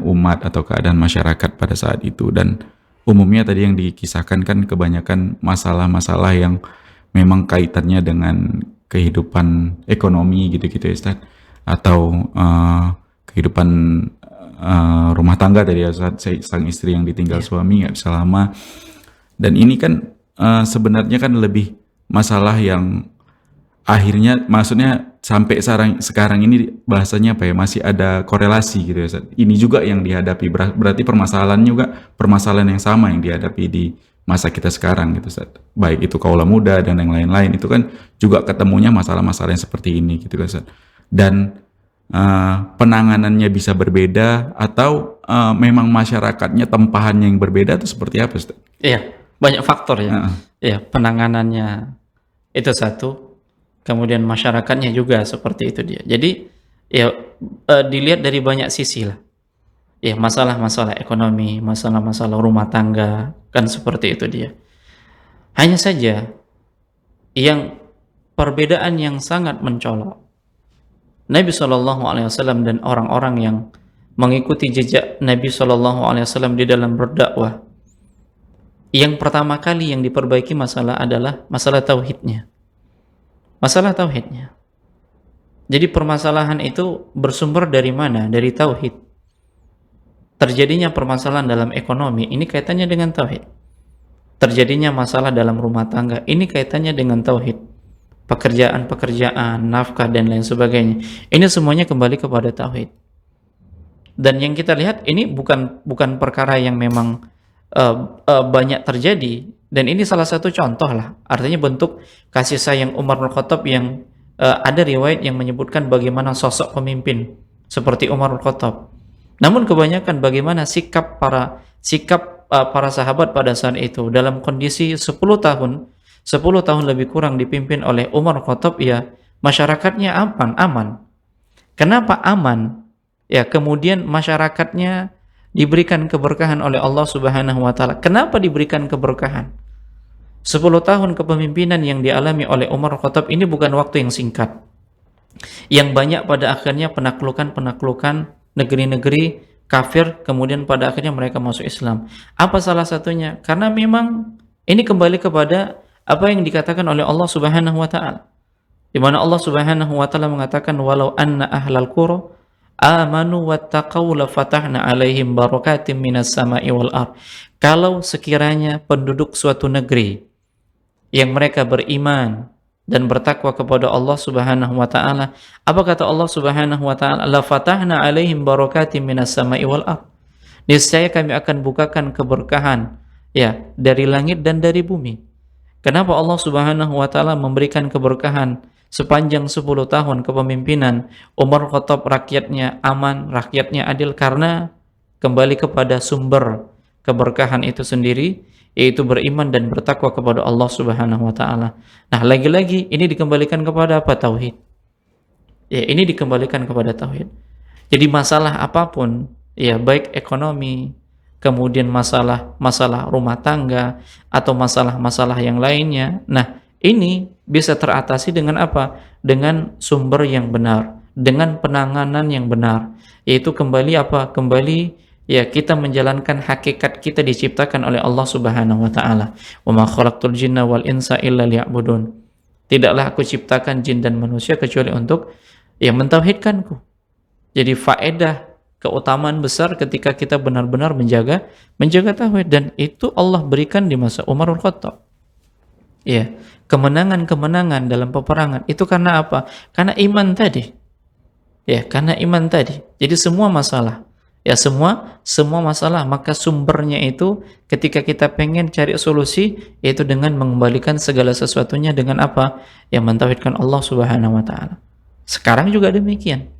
umat atau keadaan masyarakat pada saat itu. Dan umumnya tadi yang dikisahkan kan kebanyakan masalah-masalah yang memang kaitannya dengan kehidupan ekonomi gitu-gitu ya Ustaz, atau kehidupan rumah tangga tadi ya Ustaz, sang istri yang ditinggal suami nggak bisa lama. Dan ini kan sebenarnya kan lebih masalah yang akhirnya maksudnya sampai sekarang ini bahasanya apa ya, masih ada korelasi gitu ya Ustaz. Ini juga yang dihadapi, berarti permasalahan yang sama yang dihadapi di masa kita sekarang gitu Ustaz. Baik itu kaula muda dan yang lain-lain itu kan juga ketemunya masalah-masalah yang seperti ini gitu kan Ustaz. Dan penanganannya bisa berbeda atau memang masyarakatnya tempahannya yang berbeda atau seperti apa Ustaz? Iya, banyak faktor ya. Iya, penanganannya itu satu. kemudian masyarakatnya juga seperti itu dia. Jadi ya dilihat dari banyak sisi lah. Ya, masalah-masalah ekonomi, masalah-masalah rumah tangga, kan seperti itu dia. Hanya saja yang perbedaan yang sangat mencolok, Nabi SAW dan orang-orang yang mengikuti jejak Nabi SAW di dalam berdakwah, yang pertama kali yang diperbaiki masalah adalah masalah tauhidnya. Masalah tauhidnya. Jadi permasalahan itu bersumber dari mana? Dari tauhid. Terjadinya permasalahan dalam ekonomi, ini kaitannya dengan tauhid. Terjadinya masalah dalam rumah tangga, ini kaitannya dengan tauhid. Pekerjaan-pekerjaan, nafkah dan lain sebagainya, ini semuanya kembali kepada tauhid. Dan yang kita lihat ini bukan perkara yang memang banyak terjadi, dan ini salah satu contoh lah. Artinya bentuk kasih sayang Umar bin Khattab yang ada riwayat yang menyebutkan bagaimana sosok pemimpin seperti Umar bin Khattab. Namun kebanyakan bagaimana sikap para sahabat pada saat itu dalam kondisi 10 tahun lebih kurang dipimpin oleh Umar bin Khattab, ya masyarakatnya aman. Kenapa aman? Ya, kemudian masyarakatnya diberikan keberkahan oleh Allah Subhanahu wa taala. Kenapa diberikan keberkahan? 10 tahun kepemimpinan yang dialami oleh Umar bin Khattab ini bukan waktu yang singkat. Yang banyak pada akhirnya penaklukan negeri-negeri kafir, kemudian pada akhirnya mereka masuk Islam. Apa salah satunya? Karena memang ini kembali kepada apa yang dikatakan oleh Allah Subhanahu wa taala. Di mana Allah Subhanahu wa taala mengatakan, "Walau anna ahlal qura amanu wattaqau la fatahna 'alaihim barakatim minas sama'i wal ard." Kalau sekiranya penduduk suatu negeri yang mereka beriman dan bertakwa kepada Allah Subhanahu wa taala, apa kata Allah Subhanahu wa taala? La fatahna 'alaihim barakatim minas sama'i wal ard. Niscaya kami akan bukakan keberkahan ya dari langit dan dari bumi. Kenapa Allah Subhanahu wa taala memberikan keberkahan sepanjang 10 tahun kepemimpinan Umar Khattab? Rakyatnya aman, rakyatnya adil, karena kembali kepada sumber keberkahan itu sendiri, yaitu beriman dan bertakwa kepada Allah Subhanahu wa taala. Nah, lagi-lagi ini dikembalikan kepada apa? Tauhid. Ya, ini dikembalikan kepada tauhid. Jadi masalah apapun, ya baik ekonomi, kemudian masalah rumah tangga atau masalah-masalah yang lainnya. Nah, ini bisa teratasi dengan apa? Dengan sumber yang benar, dengan penanganan yang benar. Yaitu kembali apa? Kembali ya kita menjalankan hakikat kita diciptakan oleh Allah Subhanahu wa taala. Wa ma khalaqtul jinna wal insa illa liya'budun. Tidaklah aku ciptakan jin dan manusia kecuali untuk ya mentauhidkanku. Jadi faedah keutamaan besar ketika kita benar-benar menjaga tauhid, dan itu Allah berikan di masa Umar bin Khattab. Ya, kemenangan-kemenangan dalam peperangan itu karena apa? Karena iman tadi. Ya, karena iman tadi. Jadi semua masalah, ya semua masalah, maka sumbernya itu ketika kita pengen cari solusi, yaitu dengan mengembalikan segala sesuatunya dengan apa? Ya, mentauhidkan Allah Subhanahu wa taala. Sekarang juga demikian.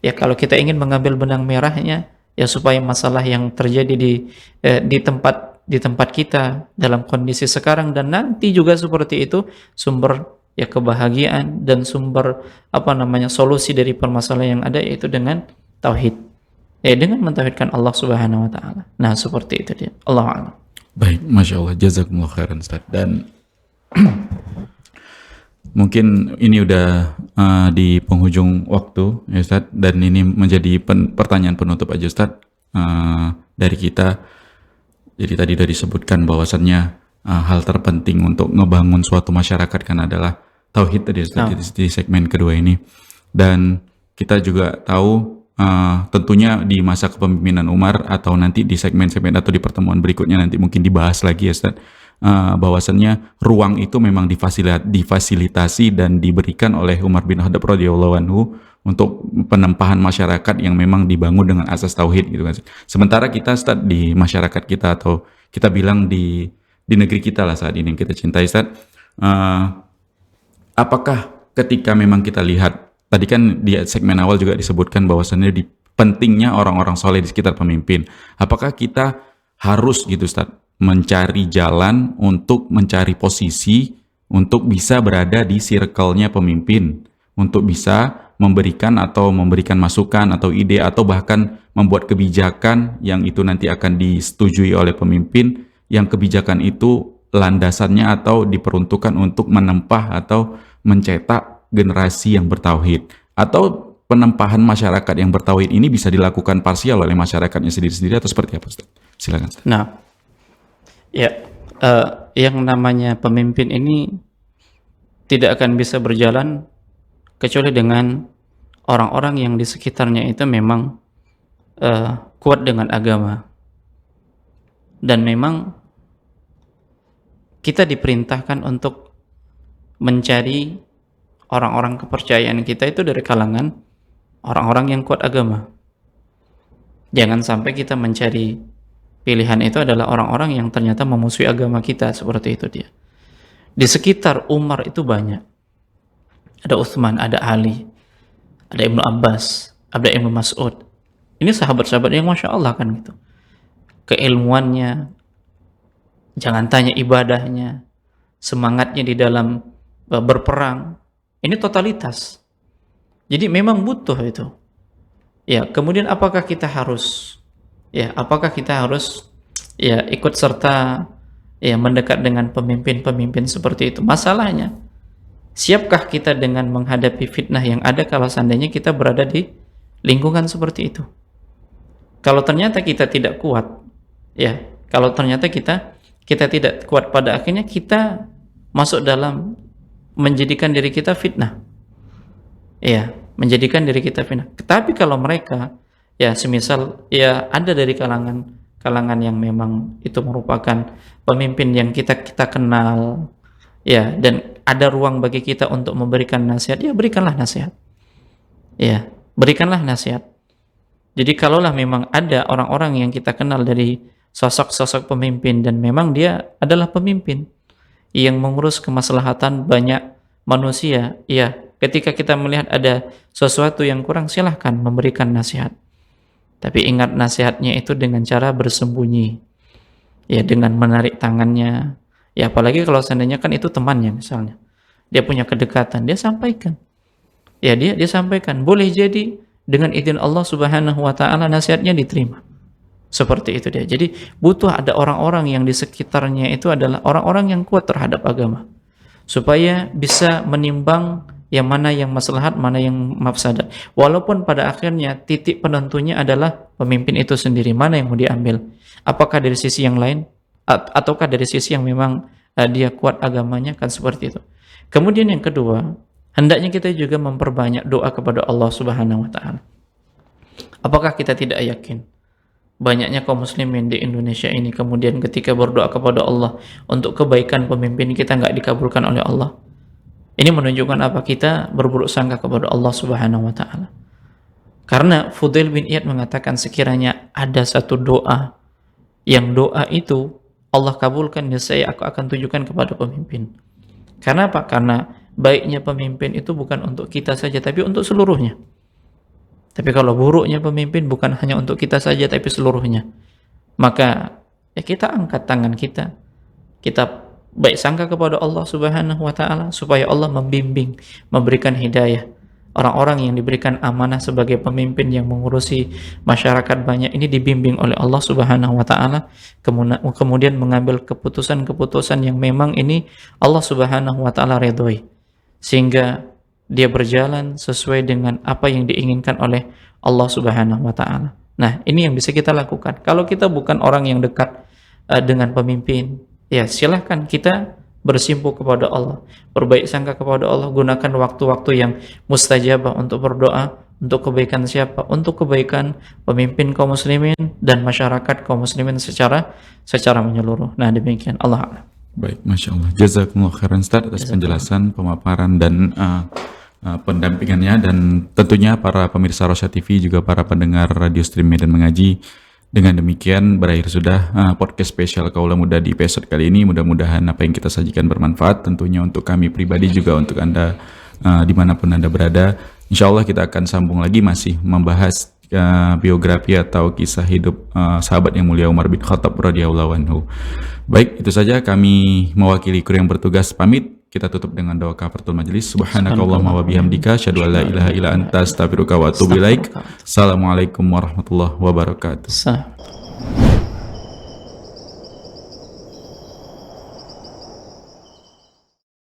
Ya, kalau kita ingin mengambil benang merahnya, ya supaya masalah yang terjadi di tempat kita dalam kondisi sekarang dan nanti juga seperti itu, sumber ya kebahagiaan dan sumber solusi dari permasalahan yang ada, yaitu dengan tauhid. Ya, dengan mentauhidkan Allah Subhanahu wa taala. Nah, seperti itu dia. Allahu a'lam. Baik, Masya Allah, jazakumullah khairan Ustaz. Dan mungkin ini udah di penghujung waktu ya Ustaz, dan ini menjadi pertanyaan penutup aja Ustaz dari kita. Jadi tadi sudah disebutkan bahwasannya hal terpenting untuk ngebangun suatu masyarakat kan adalah tauhid tadi Ustaz, di segmen kedua ini. Dan kita juga tahu tentunya di masa kepemimpinan Umar atau nanti di segmen-segmen atau di pertemuan berikutnya nanti mungkin dibahas lagi ya Ustaz, bahwasannya ruang itu memang difasilitasi dan diberikan oleh Umar bin Khattab radhiyallahu anhu untuk penempahan masyarakat yang memang dibangun dengan asas tauhid gitu kan. Sementara kita Ustaz di masyarakat kita, atau kita bilang di negeri kita lah saat ini yang kita cintai Ustaz, apakah ketika memang kita lihat tadi kan di segmen awal juga disebutkan bahwasannya pentingnya orang-orang soleh di sekitar pemimpin, apakah kita harus gitu Ustaz mencari jalan untuk mencari posisi untuk bisa berada di circle-nya pemimpin, untuk bisa memberikan masukan atau ide atau bahkan membuat kebijakan yang itu nanti akan disetujui oleh pemimpin, yang kebijakan itu landasannya atau diperuntukkan untuk menempah atau mencetak generasi yang bertauhid. Atau penempahan masyarakat yang bertauhid ini bisa dilakukan parsial oleh masyarakatnya sendiri-sendiri atau seperti apa, Ustaz? Silakan, Ustaz. Nah, ya, yang namanya pemimpin ini tidak akan bisa berjalan kecuali dengan orang-orang yang di sekitarnya itu memang kuat dengan agama. Dan memang kita diperintahkan untuk mencari orang-orang kepercayaan kita itu dari kalangan orang-orang yang kuat agama. Jangan sampai kita mencari pilihan itu adalah orang-orang yang ternyata memusuhi agama kita, seperti itu dia. Di sekitar Umar itu banyak. Ada Utsman, ada Ali, ada Ibnu Abbas, ada Ibnu Mas'ud. Ini sahabat-sahabat yang Masya Allah kan gitu. Keilmuannya, jangan tanya ibadahnya, semangatnya di dalam berperang, ini totalitas. Jadi memang butuh itu. Ya, kemudian apakah kita harus ikut serta mendekat dengan pemimpin-pemimpin seperti itu? Masalahnya, siapkah kita dengan menghadapi fitnah yang ada kalau seandainya kita berada di lingkungan seperti itu? Kalau ternyata kita tidak kuat, kalau ternyata kita tidak kuat, pada akhirnya kita masuk dalam menjadikan diri kita fitnah. Menjadikan diri kita fitnah. Tetapi kalau mereka semisal ada dari kalangan yang memang itu merupakan pemimpin yang kita kenal, dan ada ruang bagi kita untuk memberikan nasihat, berikanlah nasihat. Berikanlah nasihat. Jadi kalaulah memang ada orang-orang yang kita kenal dari sosok-sosok pemimpin dan memang dia adalah pemimpin yang mengurus kemaslahatan banyak manusia, ketika kita melihat ada sesuatu yang kurang, silahkan memberikan nasihat. Tapi ingat, nasihatnya itu dengan cara bersembunyi, dengan menarik tangannya, apalagi kalau seandainya kan itu temannya, misalnya dia punya kedekatan, dia sampaikan, dia sampaikan, boleh jadi dengan izin Allah Subhanahu wa Ta'ala nasihatnya diterima. Seperti itu dia. Jadi butuh ada orang-orang yang di sekitarnya itu adalah orang-orang yang kuat terhadap agama, supaya bisa menimbang yang mana yang maslahat, mana yang mafsadat. Walaupun pada akhirnya titik penentunya adalah pemimpin itu sendiri, mana yang mau diambil. Apakah dari sisi yang lain ataukah dari sisi yang memang dia kuat agamanya, kan seperti itu. Kemudian yang kedua, hendaknya kita juga memperbanyak doa kepada Allah Subhanahu wa Ta'ala. Apakah kita tidak yakin banyaknya kaum muslimin di Indonesia ini kemudian ketika berdoa kepada Allah untuk kebaikan pemimpin kita nggak dikabulkan oleh Allah? Ini menunjukkan apa? Kita berburuk sangka kepada Allah Subhanahu wa Ta'ala. Karena Fudail bin Iyad mengatakan, sekiranya ada satu doa yang doa itu Allah kabulkan, saya akan tunjukkan kepada pemimpin. Karena apa? Karena baiknya pemimpin itu bukan untuk kita saja, tapi untuk seluruhnya. Tapi kalau buruknya pemimpin bukan hanya untuk kita saja, tapi seluruhnya. Maka kita angkat tangan kita baik sangka kepada Allah Subhanahu wa Ta'ala, supaya Allah membimbing, memberikan hidayah orang-orang yang diberikan amanah sebagai pemimpin yang mengurusi masyarakat banyak ini, dibimbing oleh Allah Subhanahu wa Ta'ala, kemudian mengambil keputusan-keputusan yang memang ini Allah Subhanahu wa Ta'ala ridhoi, sehingga dia berjalan sesuai dengan apa yang diinginkan oleh Allah Subhanahu wa Ta'ala. Nah, ini yang bisa kita lakukan. Kalau kita bukan orang yang dekat dengan pemimpin, silahkan kita bersimpuh kepada Allah, berbaik sangka kepada Allah, gunakan waktu-waktu yang mustajabah untuk berdoa, untuk kebaikan siapa? Untuk kebaikan pemimpin kaum muslimin dan masyarakat kaum muslimin secara menyeluruh. Nah, demikian. Allah a'lam. Baik, Masya Allah. Jazakumullah khairan, Ustaz, atas penjelasan, pemaparan, dan pendampingannya. Dan tentunya para pemirsa Rosyad TV, juga para pendengar radio stream Medan Mengaji, dengan demikian berakhir sudah podcast spesial Kaula Muda di episode kali ini. Mudah-mudahan apa yang kita sajikan bermanfaat, tentunya untuk kami pribadi, juga untuk Anda dimanapun Anda berada. Insya Allah kita akan sambung lagi, masih membahas biografi atau kisah hidup sahabat yang mulia Umar bin Khattab radhiyallahu anhu. Baik, itu saja kami mewakili kru yang bertugas pamit. Kita tutup dengan doa kafaratul majelis. Subhanakallahumma wa bihamdika asyhadu an la ilaha illa anta astaghfiruka wa atubu ilaik. Assalamualaikum warahmatullahi wabarakatuh.